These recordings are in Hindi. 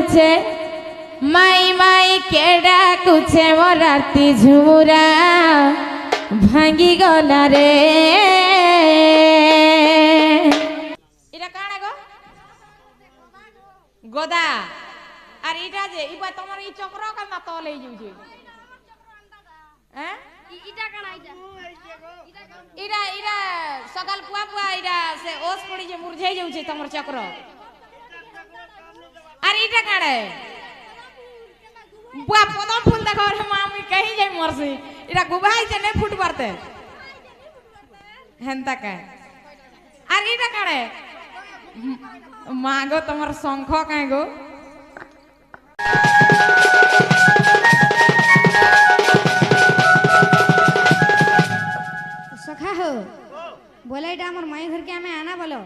ডাকুছে মাই মাই কে ডাকুছে মোর আরতি ঝুমুরা ভাঙ্গি গলা রে এটা কাଣା গো গোদা আর এটা যে ইবা তোমার এই চক্র কানা তলে যাউছে হ্যাঁ ইটা কানা ইটা ইটা সকাল পুয়া পুয়া ইটা সে ওস পড়ি যে মুরঝাই যাউছে তোমার চক্র আর এটা কাড়ে বুয়া পদম ফুল দেখো রে মা আমি কহি যাই মরছি এটা গুবাই যে নাই ফুট পারতে হেনতা কা আর এটা কাড়ে মা গো তোমার শঙ্খ কাই গো सखा हो बोले এটা আমার মাই घर के हमें आना बोलो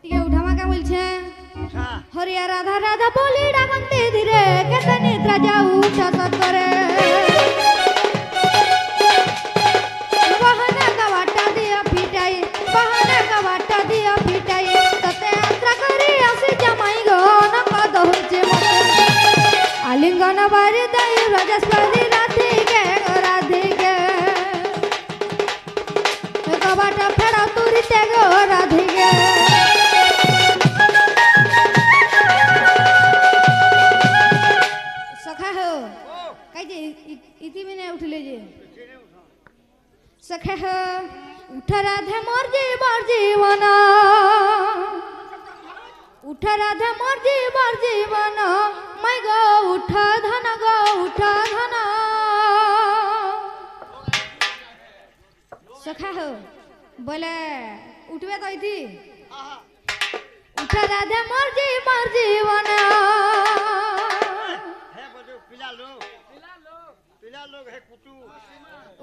ठीक है उठामा का बोलछे हरिया राधा राधा बोली डागंते धीरे केते निद्रा जाऊ उठा सत करे बहाना का वाटा दिया फिटाई बहाना का वाटा दिया फिटाई तते अंतरा करे आसे जमाई गो न कद होचे मते आलिंगन बारी दई राजस्वादी राधे के कबाटा फेड़ा तुरी तेगो राधे गे सखा हो काई जे इति में उठले जे सखा हो उठ राधे मोर जीवन उठ राधे मोर जीवन मैं गो उठ धन सखा हो बोले उठबे तो इति उठ राधे मोर जीवन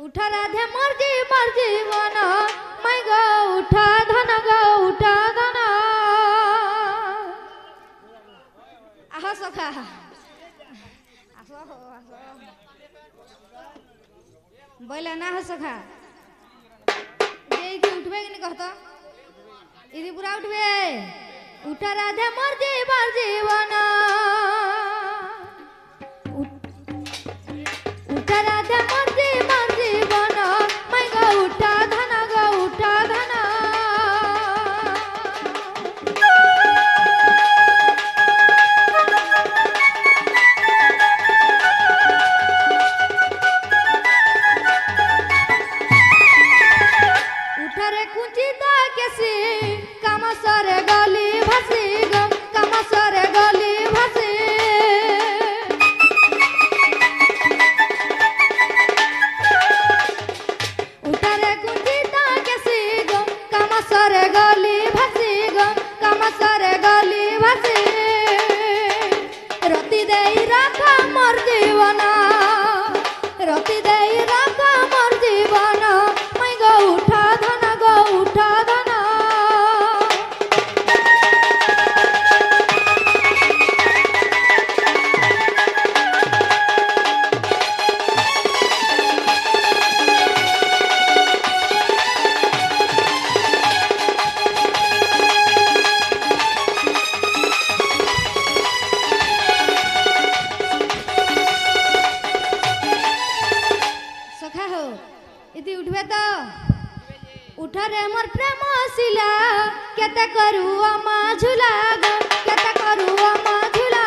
उठ राधे मोर जीवन मैं गो उठ धन आहो सखा आसो हो आसो बोले ना हो सखा उठबे कि नहीं कहता इधर पूरा उठबे उठ राधे मोर जीवन उठ राधे मोर जीवन मैं गो उठ धन कामसरे गली भासी गो कामसरे गली भासी उठारे कुंजिता केसी गो कामसरे गली भासी गो कामसरे गली भासी रति देई राखा मोर जीवन रति देई राखा मोर जीवन मैं गो उठा धन इति उठबे तो उठरे मोर प्रेम शिला केते करू अमा झुला गो केते करू अमा झुला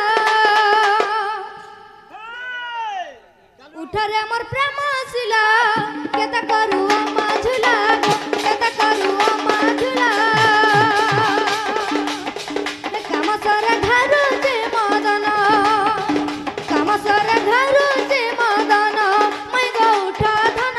उठरे मोर प्रेम शिला केते करू अमा झुला गो केते करू अमा झुला काम सरे घरु जे मदन काम सरे घरु जे मदन मैं गो उठा धन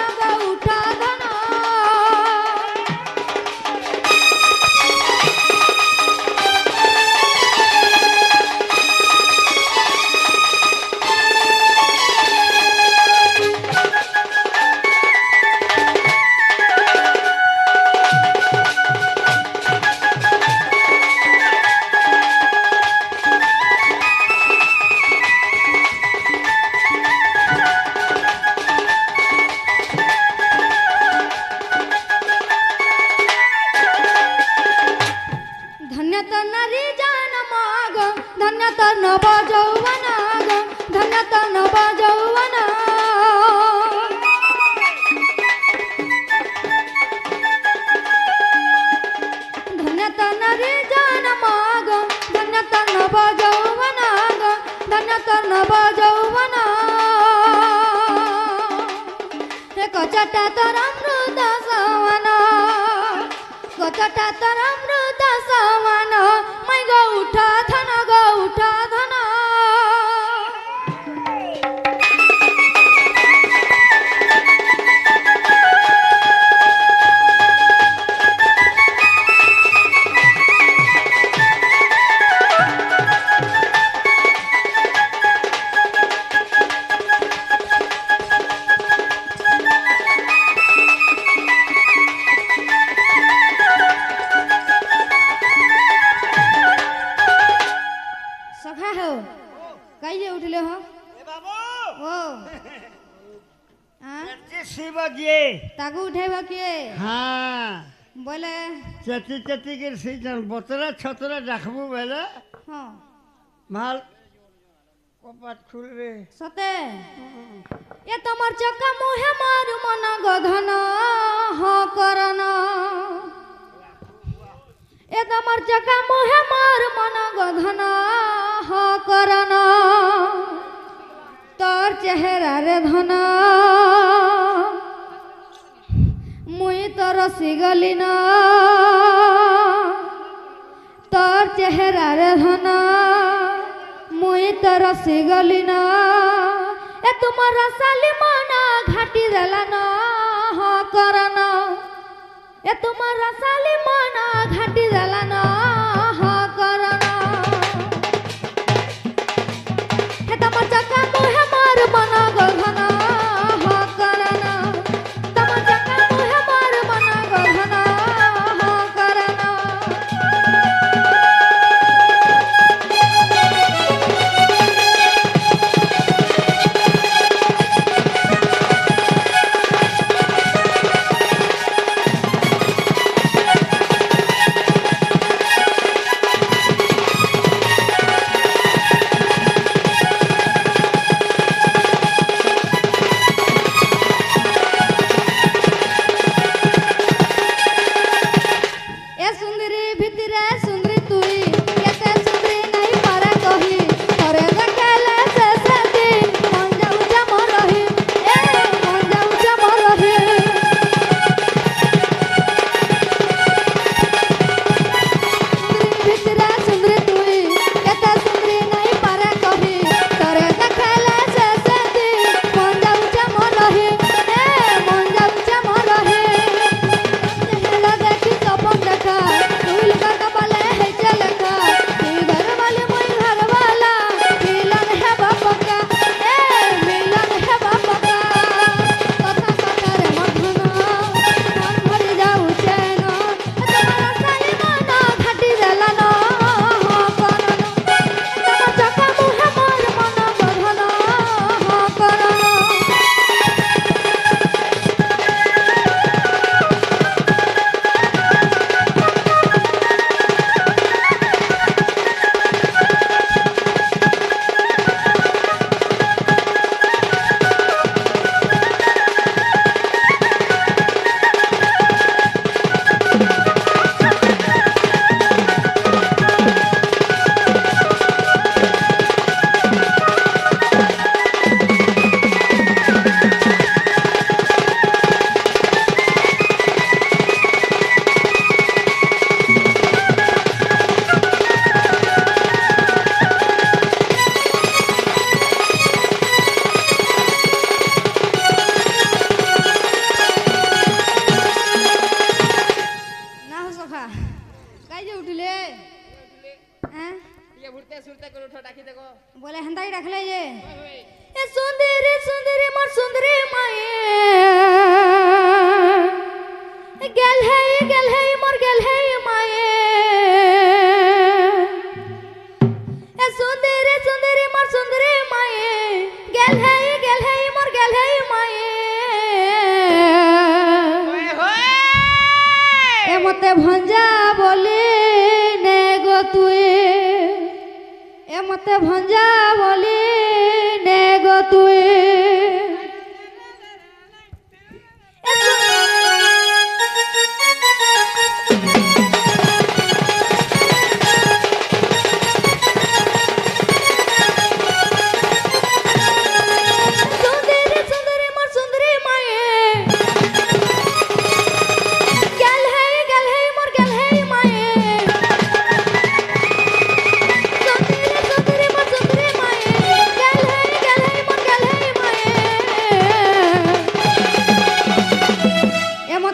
নব যৌবন হে কচটা তোর অমৃত সমান কচটা তোর অমৃত সমান মাই গো উঠা ধন গো উঠা ধন ताकू उठेबा किए हाँ बोले चती चती के सीजन बोतरा छतरा रखबू बेले हाँ माल कपाट खुल रे सते ये तमर चक्का मुहे मार मन गधन ह करन ये तमर चक्का मुहे मार मन गधन ह करन तोर चेहरा रे धन मुई तो रसी गली न तोर चेहरा रे धन मुई तो रसी गली न ए तुम्हारा साली मना घाटी देला न ह करन ए तुम्हारा साली मना घाटी देला न ह करन हे तमर चक्का मुहे मार मन गधन ह करन तमर चक्का मुहे मार मन गधन ह करन बोले हंदा ही रखले ये ए सुंदरी मोर सुंदरी माए गेल है मोर गेल है माए ए सुंदरी मोर सुंदरी माए गेल है मोर गेल है माए ए मते भंजा बोले ने गो तुए ए मते भंजा बोली ने गो तुए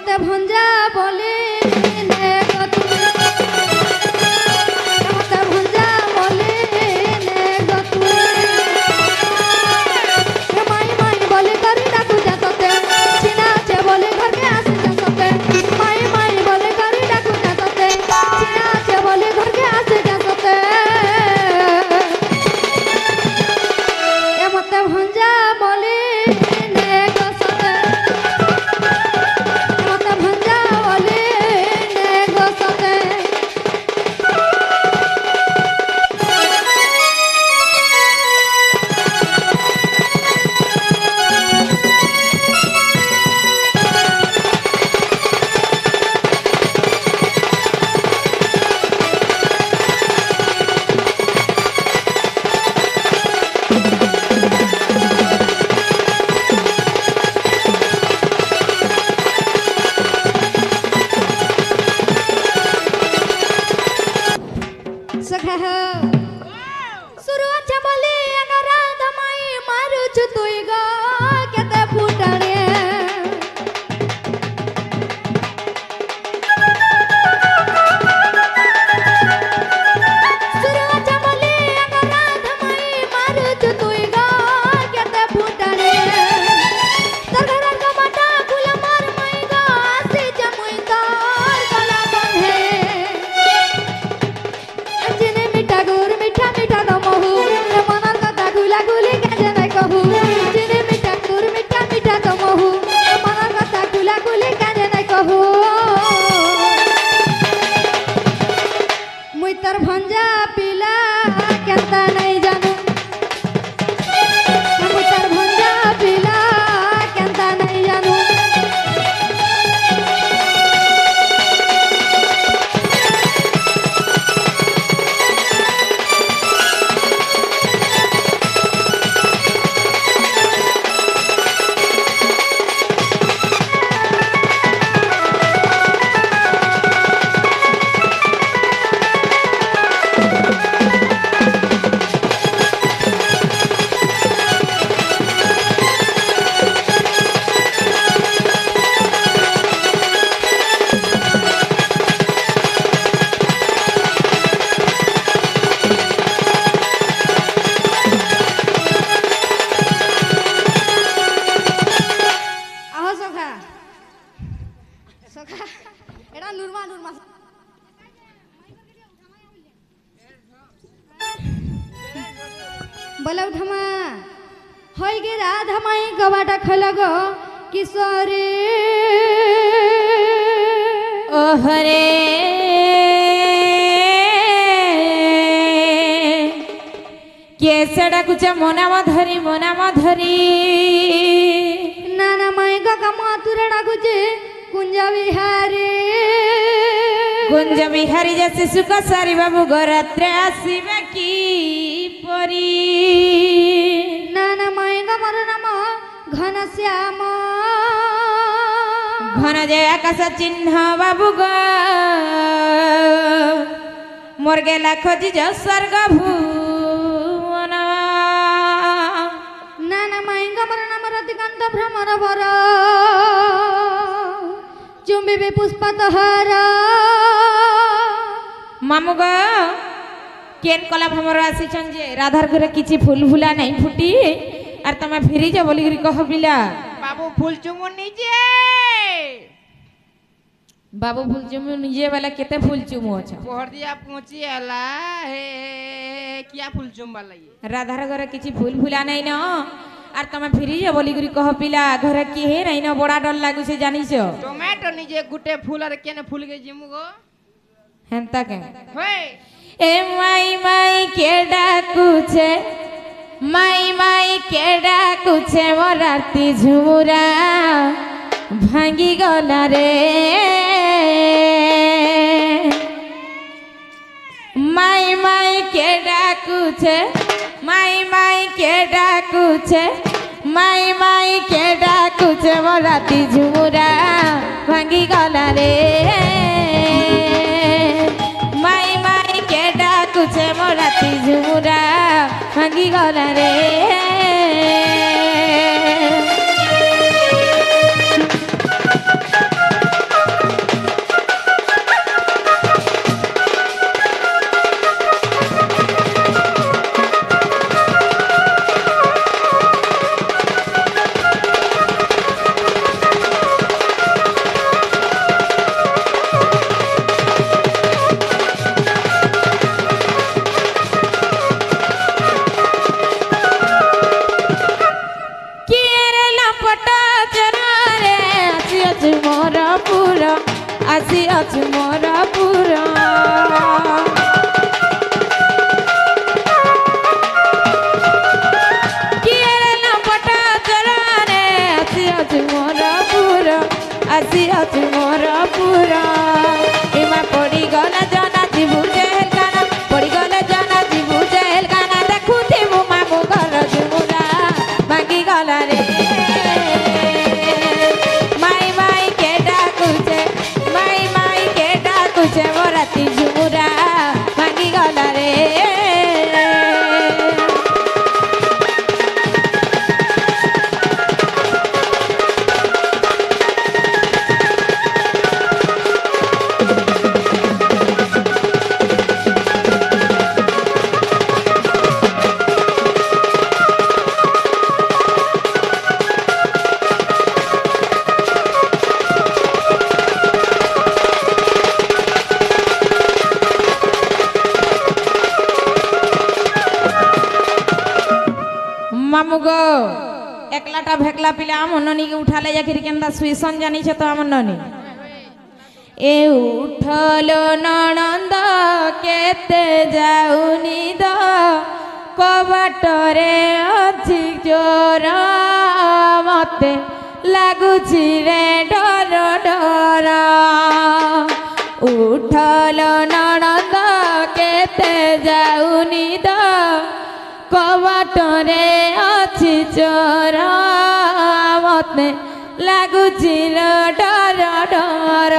মতে ভঞ্জা বলি নে গো তুমি মতে ভঞ্জা বলি নে গো তুমি মাই মাই বলি করি ডাকু যাততে চিনা আছে বলি ঘরকে আসি যাততে মাই মাই বলি করি ডাকু যাততে চিনা আছে বলি ঘরকে আসি যাততে এ মতে ভঞ্জা বলি নে গো সতে মতে ভঞ্জা বলি নে গো সতে सखा हो सुरुवातच्या बोली अगरा दमाई मारूच तुई ग केते फुटाणे सुरुवातच्या बोली अगरा दमाई मारूच तुई ग केते फुटाणे तर घरात गमाटा फुल मार माई ग आसी जमुई तर गला बंधे अंजने मीठा गुर मीठा मीठा दमहु मनर कथा गुला गुली काजे नै कहू अंजने मीठा गुर मीठा मीठा दमहु मनर कथा गुला गुली काजे नै कहू मुई तर भंजा पिला केता नै जानू मुई तर भंजा पिला केता नै जानू আহ সখা সখা এটা নুরমা নুরমা বলে উঠামা হই গে রাধা মাই গবাটা খল গো কিশোরী ওহরে কেসে ডাকুছে মোনাম ধরি নানা মাই গা মাতুরে ডাকুছে কুঞ্জ বিহারী কুঞ্জ বিহারী যে শিশুক সারি বাবু গরাত্রে আসিবে কি পরি নানা মাই গা মর নাম ঘনশ্যাম ঘন যে আকাশ চিহ্ন বাবু গ মোর গেলা খোঁজি যে স্বর্গ ভুবন নানা মাই গা মর নাম রতিকান্ত ভ্রমর বর চুম্বিবি পুষ্পতহার মামু গ কেন কলা ভ্রমর আসিছন যে রাধার ঘরে কিছু ফুল ফুলা নাই ফুটি আর তুমি ফিরি যা বলি কহ পিলা বাবু ফুল চুমু নিজে বাবু ফুল চুমু নিজে বেলা কেতে ফুল চুমু অছ পহর দিয়া পৌঁছি এলা হে কিয়া ফুল চুমবা লাগি রাধার ঘরে কিছু ফুল ফুলা নাই ন আর তুমি ফিরি যা বলি কহ পিলা ঘরে কি হে নাই ন বড়া ডর লাগুছে জানিছ টমেটো নিজে গুটে ফুল আর কেনে ফুল গে জিমু গো হেনতা কে হই এ মাই কে ডাকুছে মাই কে ডাকুছে মোর রাতি ঝুমুরা ভাঙ্গি গলা রে মাই কে ডাকুছে মাই কে ডাকুছে মাই কে ডাকুছে মোর রাতি ঝুমুরা ভাঙ্গি গলা রে মাই কে ডাকুছে মোর রাতি ঝুমুরা ভাঙ্গি গলা রে ଅଛି ମୋର ପୁରା ଆସି ଅଛି ମୋର ପୁରା आसी अछि मोर पूरा एमा पड़ी गला जाना जीवु जेल गाना पड़ी गला जाना जीवु जेल गाना देखुथि मु मामु घर झुमुरा मांगी गला रे माई माई के डाकुचे मोराती झुमुरा मांगी गला रे मामू गो एकलाटा भेकला पिला आम ननी के उठा ले जाकर केंदा सुइसन जानी छ तो आम ननी ए उठलो ननंद केते जाउनी द कबाटरे अछि जोर मते लागुछि रे डर डर उठलो ननंद केते जाउनी द कबाटरे अछि चोर मते लागुछि डर डर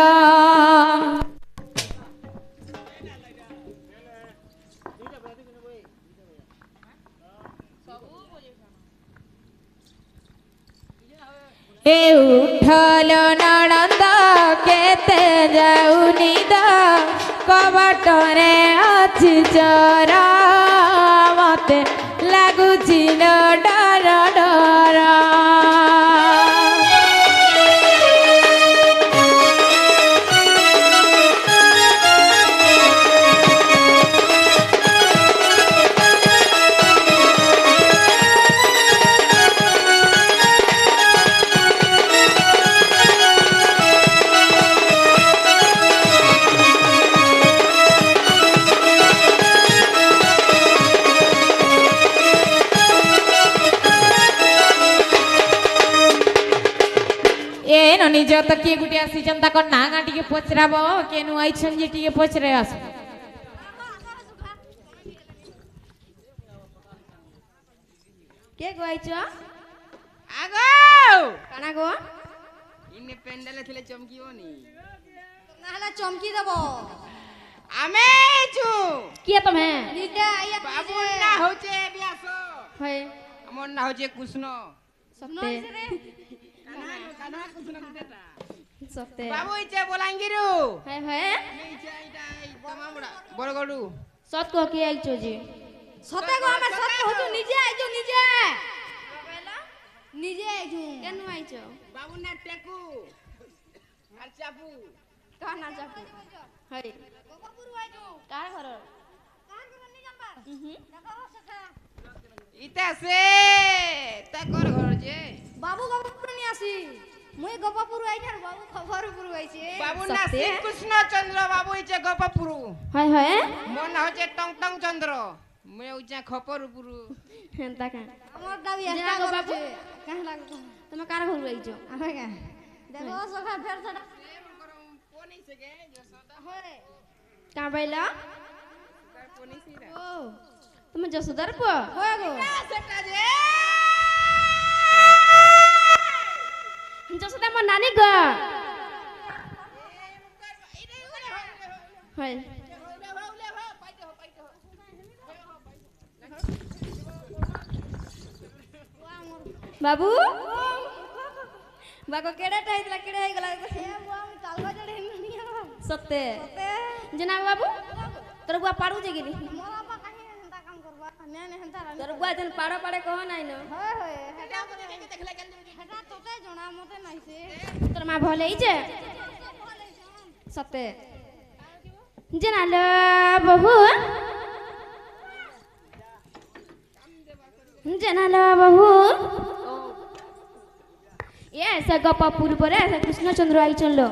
ए उठलो ननंद केते जाउनी द कबाटरे अछि चोर मते लागुछि डर डर निज तो किए गुटे आसी जनता को नागा टिके पचराबो केनु आइछन जे टिके पचरे आस के गइछो आगो काना गो इने पेंडले थले चमकीओनी नाला चमकी देबो आमे छु किए तमे निटा आया बाबू ना होचे बियासो है हमर ना होचे कृष्ण सत्ते काना कृष्ण गुटेटा सत्ते बाबू इचे बोलांगिरु है इचे इटा तमामुडा बरगडु सत को के आइछो जी सते को हमें सत होछु निजे आइछो निजे निजे आइछो केनु आइछो बाबू ना टेकू আর চাপু কানা চাপু হাই গোপাপুর আইছো কার ঘর নি জানবা দেখো সখা ইতা সে তা কর ঘর যে বাবু গোপাপুর নি আসি মুই গোপাপুর আইছি আর বাবু খবরপুর আইছি বাবু না শ্রীকৃষ্ণ চন্দ্র বাবু ইছে গোপাপুর হাই হাই মোর না হচ্ছে টং টং চন্দ্র মুই উচা খপরপুর হেনতা কা আমার দাবি আসা গোপাপুর কাহ লাগো তুমি কার ঘর আইছো আমি কা দেখো সখা ফের ছড়া পোনি সেগে যশোদা হয় কা বাইলা তার পোনি সিরা ও তুমি যশোদার পো হয় গো সেটা যে যশোদা আমার নানি গো হয় बाबू बाको केड़ा टाइतला केड़ा हे गला ए बुआ हम तालवा जड़े नहीं सत्ते जना बाबू तोर बुआ पाड़ू जे गेली मोर बापा काहे हंता काम करबा ने ने हंता तोर बुआ जन पाड़ो पाड़े कहो नाही न होय होय हेटा देखला गेल हेटा तोते जणा मते नाही से तोर मा भले हिचे सत्ते जना ल बहू जना ल बहू ଏ ସେ ଗପ ପୂର୍ବରେ ସେ କୃଷ୍ଣଚନ୍ଦ୍ର ଆଇଚନ୍ଲୋ।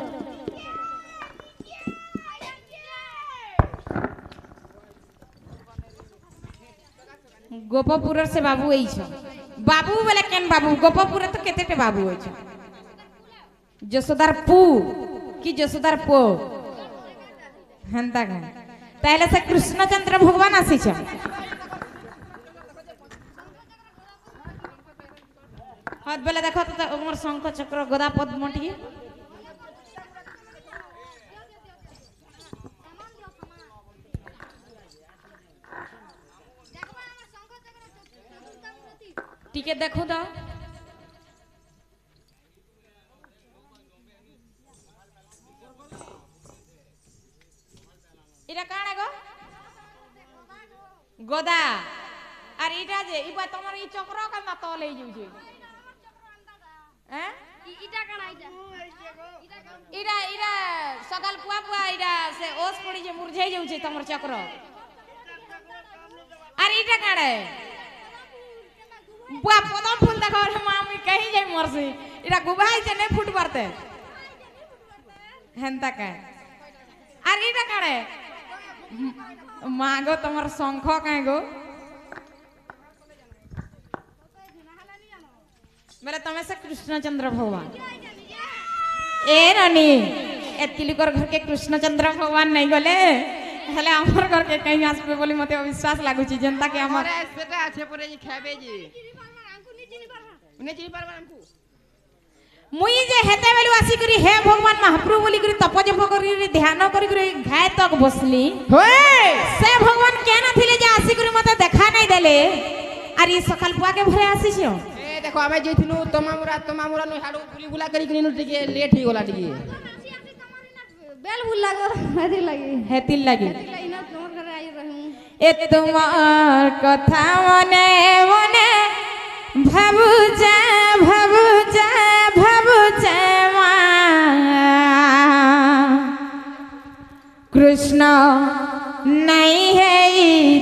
गोपपुर से बाबू बाबू बोले केन बाबू गोपपुर तो केते बाबू जसोदार पू कि जसोदार पो हेंता ताहले से कृष्णचंद्र भगवान आसी हाथ बेले देखो तो मोर शंख चक्र गदा पद्म टी टिके देखो तो इरा काना गो गोदा अरे इटा जे इबा तमर ई चक्र का ना तले जुजे हैं इटा काना इरा इरा सगल पुआ पुआ इरा से ओस पड़ी जे मुरझाई जाउछे तमर चक्र अरे इटा काना बुआ पदम फूल देखो रे मामी कहीं जाई मरसी इरा गुबाई जे नहीं फुट परते हेंता का अरे इटा काड़े मागो तमर शंख काहे गो मेरे तमे से कृष्णचंद्र भगवान ए रानी एतिलिकर घर के कृष्णचंद्र भगवान नहीं गले हले हमर घर के कहीं आसबे बोली मते अविश्वास लागु छी जनता के हमर अरे सेटा আছে পরে জি খাবে জি চিনি পারবা আমকু मुई जे हेते बेलु आसी करी हे भगवान महाप्रभु बोली करी तप जप करी ध्यान करी करी घाय तक बसली होए से भगवान केना थिले जे आसी करी मते देखा नहीं देले अरे सकाल पुआ के भरे आसी छियो ए देखो आमे जइथिनु तमामुरा नु हाडू बुली बुला करी करी नु टिके लेट ही गला टिके बेल भूल लागो हेती लगी हेतिल लगी इना तोर घर आई रहूं ए तुम्हार कथा मने मने भाबू जा कृष्ण नहीं है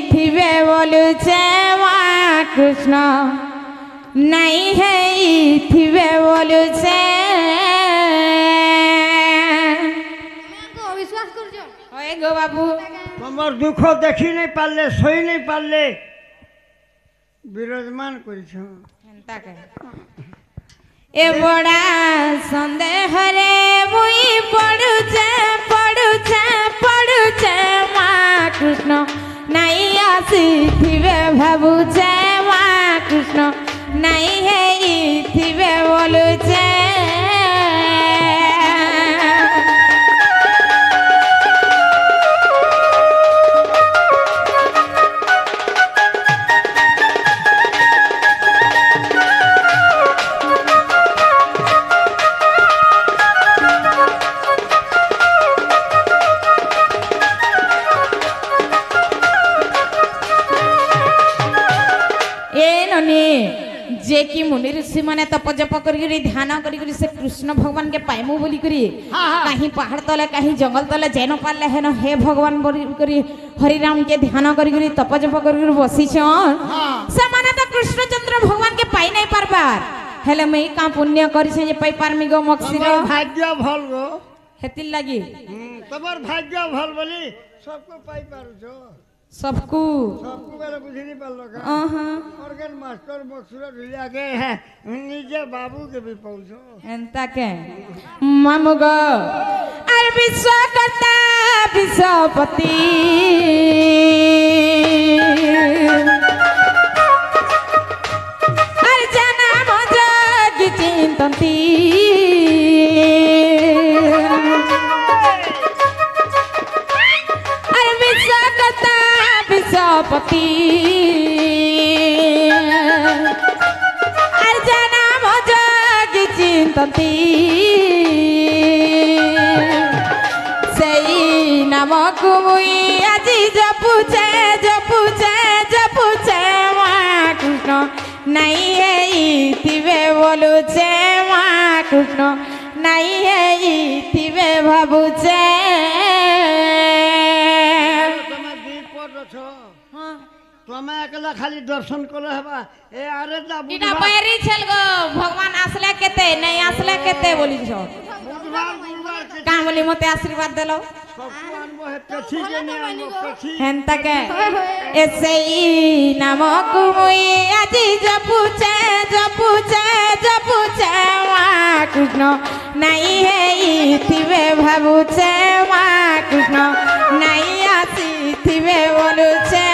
थिबे बोलू छेवा कृष्ण नहीं है थिबे बोलू छे को विश्वास कर जो ओए गो बाबू তোমার দুঃখ দেখি নাই পারলে সই নাই পারলে বিরাজমান করিছ হেনতা কে ए बड़ा संदेह रे मुई पड़ुचे माँ कृष्ण नहीं आसी थिबे भाबुचे माँ कृष्ण नहीं है थिबे बोलुचे जे कि मुनि ऋषि माने तप जप करी ध्यान करी से कृष्ण भगवान के पाइमु बोली करी कहीं पहाड़ तले कहीं जंगल तले जेन पाले हेन हे भगवान बोली करी हरिराम के ध्यान करी तप जप करी बसी छन से माने तो कृष्णचंद्र भगवान के पाई नहीं पारबार हेले मई का पुण्य करी से जे पाई पारमी गो मक्सीर भाग्य भल गो हेतिल लागी तमर भाग्य भल बोली सबको पाई पारू छो सबको मेरा बुझी नहीं पालो का आहा ऑर्गन मास्टर मक्सुरा ढिलिया के है निजे बाबू के भी पहुंचो एंता के मामुगो अरे विश्वकर्ता विश्वपति अरे जना मजा की चिंतती अरे विश्वकर्ता विश्वपति अर्जना मजागी चिंतती सही नामक मुई আজি जपुचे माँ कृष्ण नहीं है थिबे बोलुचे माँ कृष्ण नहीं है थिबे भाबुचे तुम्हें दी पड़ छो তুমি একলা খালি দর্শন করে হবা এ আরে যা এটা বাইরে ছেল গো ভগবান আসলে কেতে নাই আসলে কেতে বলিছ বুধবার কাঁ বলি মতে আশীর্বাদ দেলো সবকু আনবো হে পেছি কে নিয়ে আনবো পেছি হেনতাকে এসেই নামক মুই আজি জপুছে জপুছে জপুছে মা কৃষ্ণ নাই হেই থিবে ভাবুছে মা কৃষ্ণ নাই আসি থিবে বলুছে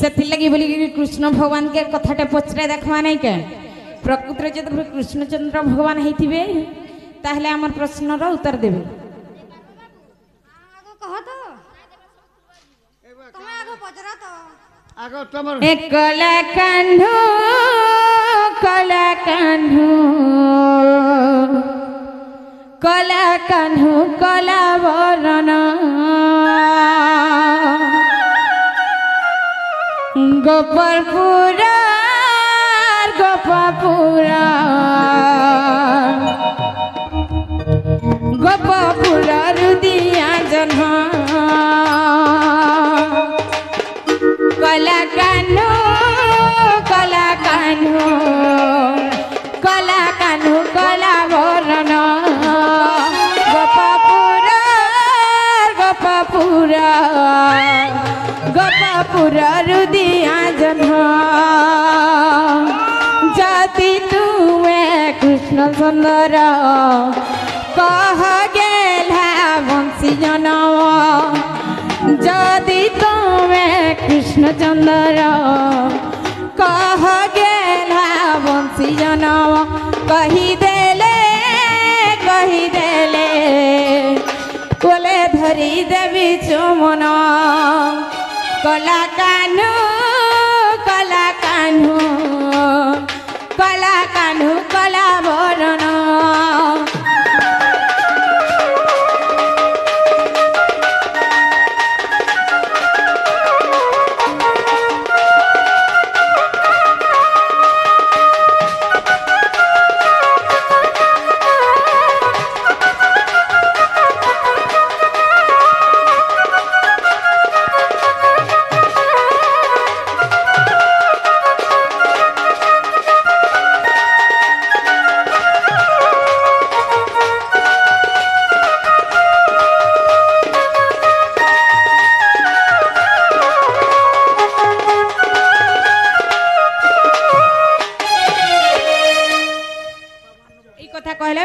ସେଥିଲାଗି ବୋଲିକି କୃଷ୍ଣ ଭଗବାନକେ କଥାଟେ ପଚରା ଦେଖବା ନାଇଁ କେ ପ୍ରକୃତରେ ଯଦି କୃଷ୍ଣଚନ୍ଦ୍ର ଭଗବାନ ହେଇଥିବେ ତାହେଲେ ଆମର ପ୍ରଶ୍ନର ଉତ୍ତର ଦେବେ ଆଗ କହ ତ ତମେ ଆଗ ପଚରା ତ আগে তোমার ଏ କଲା କାହ୍ନୁ କଲା କାହ୍ନୁ କଲା କାହ୍ନୁ କଲା ବରଣ গোপালপুরা গোপাপুরা গোপাপুরা রুদিয়া জন্ম কলা কানু কলা কানু কলা কানু কলা বরণ গোপাপুরা গোপাপুরা গোপাপুরা রুদিয়া জন্ম জাতি তুমে কৃষ্ণ সুন্দর কহ গেলা বংশী জনম যদি তুমি কৃষ্ণচন্দ্র কহ গেলা বংশী জনম কহিদেলে কোলে ধরি দেবী চুমন কলা কানু কলা কানু কলা কানু কলা বরণ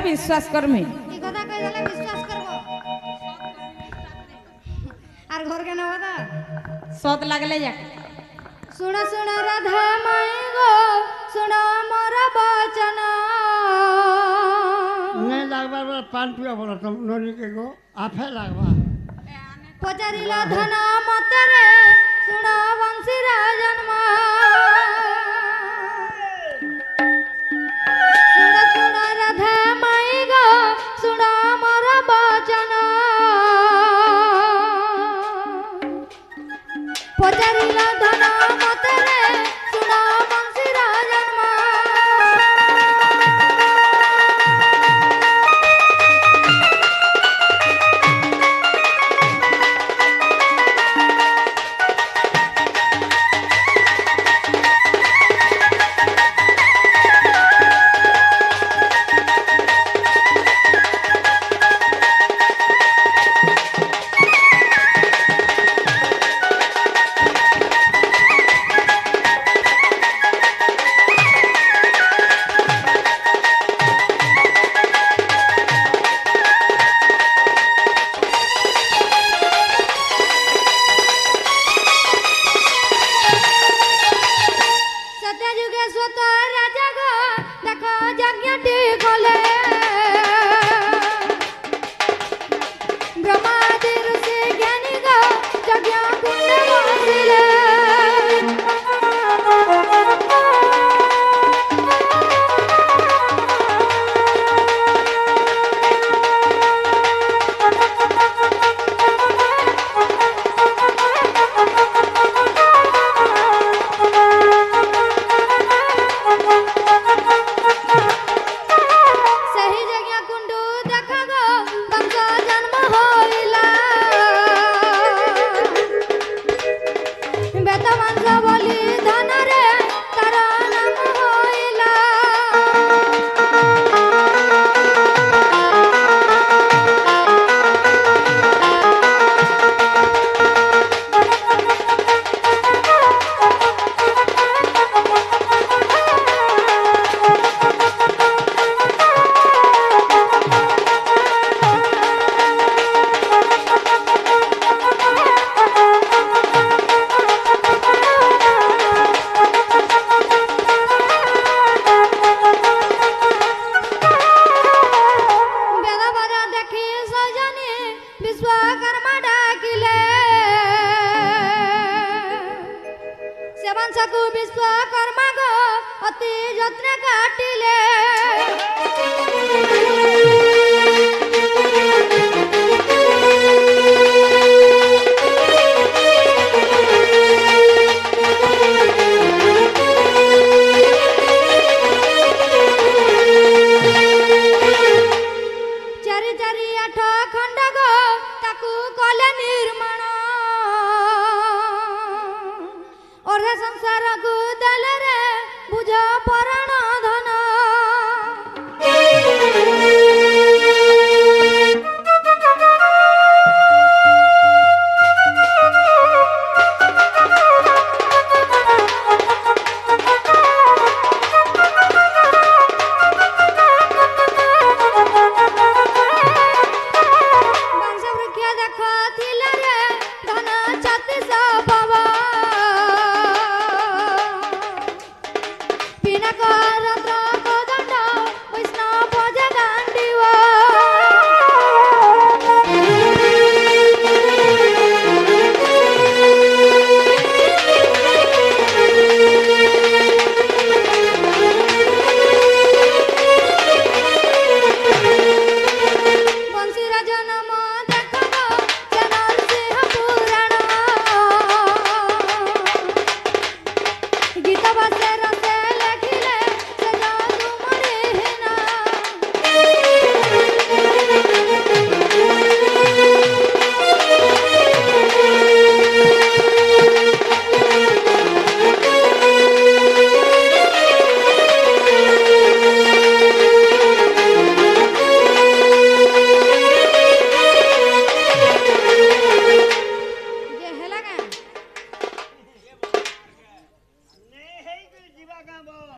বিশ্বাস করমি এই কথা কই দিলে বিশ্বাস করব আর ঘর কেন কথা সত লাগলে যাক শুণ শুণ রাধা মাই গো শুণ মোর বচন नहीं लागबार बार पान पिया बोला तुम नोनी के गो आफे लागबा পচারিল ধন মতরে শুণ বংশী রাজন মা শুণ শুণ রাধা মাই গো শুণ মোর বচন পচারিল ধন মতরে শুণ বংশী রাজন মা ବିଶ୍ୱକର୍ମା ଡାକିଲେ ସେ ବାଞ୍ଛାକୁ ବିଶ୍ୱକର୍ମା ଗୋ ଅତି ଯତ୍ନେ କାଟିଲେ